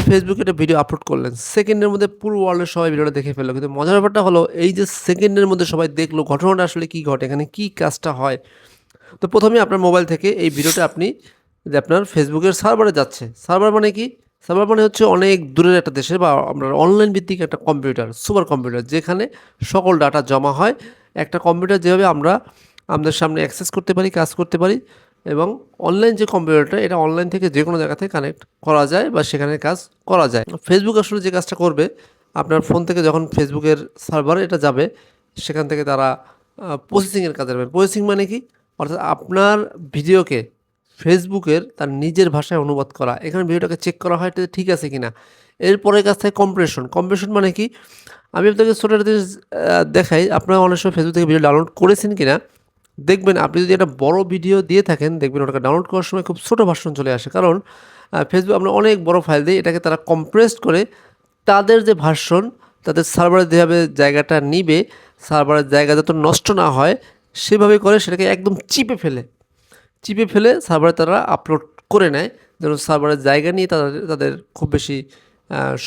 ফেসবুকে একটা video upload করলেন, সেকেন্ডের মধ্যে পুরো ওয়ার্ল্ডের সবাই ভিডিওটা দেখে ফেললো। কিন্তু মজার ব্যাপারটা হলো এই যে সেকেন্ডের মধ্যে সবাই দেখলো, ঘটনাটা আসলে কী ঘটে, এখানে কী কাজটা হয়। তো প্রথমেই আপনার মোবাইল থেকে এই ভিডিওটা আপনি যে আপনার ফেসবুকের সার্ভারে যাচ্ছে। সার্ভার মানে কি? সার্ভার মানে হচ্ছে অনেক দূরের একটা দেশের বা আপনার অনলাইন ভিত্তিক একটা কম্পিউটার, সুপার কম্পিউটার, যেখানে সকল ডাটা জমা হয়। একটা কম্পিউটার যেভাবে আমরা আমাদের সামনে অ্যাক্সেস করতে পারি, কাজ করতে পারি, এবং অনলাইন যে কম্পিউটারটা, এটা অনলাইন থেকে যে কোনো জায়গা থেকে কানেক্ট করা যায় বা সেখানে কাজ করা যায়। ফেসবুক আসলে যে কাজটা করবে, আপনার ফোন থেকে যখন ফেসবুকের সার্ভারে এটা যাবে, সেখান থেকে তারা প্রসেসিংয়ের কাজে যাবে। প্রসেসিং মানে কি? অর্থাৎ আপনার ভিডিওকে ফেসবুকের তার নিজের ভাষায় অনুবাদ করা। এখানে ভিডিওটাকে চেক করা হয় এটা ঠিক আছে কিনা। এরপরের কাজ থাকে কম্প্রেশন। কম্প্রেশন মানে কি? আমি আপনাকে ছোট একটা জিনিস দেখাই। আপনারা অনেক সময় ফেসবুক থেকে ভিডিও ডাউনলোড করেছেন কিনা? দেখবেন আপনি যদি একটা বড় ভিডিও দিয়ে থাকেন, দেখবেন ওটাকে ডাউনলোড করার সময় খুব ছোট ভার্সন চলে আসে। কারণ ফেসবুক আমরা অনেক বড় ফাইল দেই, এটাকে তারা কম্প্রেসড করে তাদের যে ভার্সন, তাদের সার্ভারে যেভাবে জায়গাটা নিবে, সার্ভারের জায়গা যাতে নষ্ট না হয় সেভাবে করে সেটাকে একদম চিপে ফেলে সার্ভারে তারা আপলোড করে নেয়, যেন সার্ভারের জায়গা নিয়ে তাদের খুব বেশি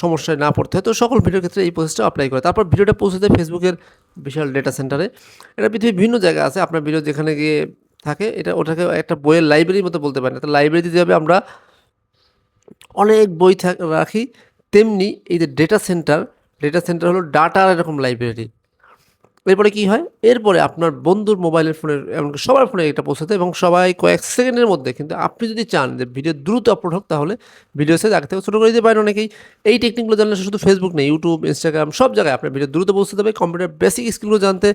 সমস্যায় না পড়তে হয়। তো সকল ভিডিওর ক্ষেত্রে এই প্রসেসটা অ্যাপ্লাই করে। তারপর ভিডিওটা পৌঁছে দেয় ফেসবুকের বিশাল ডেটা সেন্টারে। এটা পৃথিবীর বিভিন্ন জায়গায় আছে। আপনার ভিডিও যেখানে গিয়ে থাকে, ওটাকে একটা বইয়ের লাইব্রেরির মতো বলতে পারেন। একটা লাইব্রেরিতে যেভাবে আমরা অনেক বই রাখি, তেমনি এই যে ডেটা সেন্টার হলো ডাটার এরকম লাইব্রেরি। এরপরে কি হয়? এরপরে আপনার বন্ধুর মোবাইলের ফোনের, এমনকি সবার ফোনে এটা পৌঁছাতে, এবং সবাই কয়েক সেকেন্ডের মধ্যে। কিন্তু আপনি যদি চান যে ভিডিও দ্রুত আপলোড হোক, তাহলে ভিডিও সাইজ আগে থেকে ছোটো করে দিতে পারেন অনেকেই। এই টেকনিকগুলো জানলে শুধু ফেসবুক নেই, ইউটিউব, ইনস্টাগ্রাম সব জায়গায় আপনার ভিডিও দ্রুত পৌঁছতে হবে। কম্পিউটার বেসিক স্কিলগুলো জানতে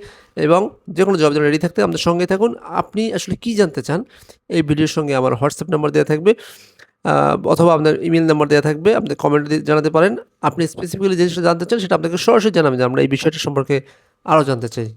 এবং যে কোনো জব জন্য রেডি থাকতে আমাদের সঙ্গে থাকুন। আপনি আসলে কী জানতে চান, এই ভিডিওর সঙ্গে আমার হোয়াটসঅ্যাপ নাম্বার দেওয়া থাকবে, অথবা আপনার ইমেল নাম্বার দেওয়া থাকবে। আপনি কমেন্ট দিয়ে জানাতে পারেন। আপনি স্পেসিফিক্যালি যে জিনিসটা জানতে চান সেটা আপনাকে সরাসরি জানাবেন যে আমরা এই বিষয়টা সম্পর্কে আরও জানতে চাই।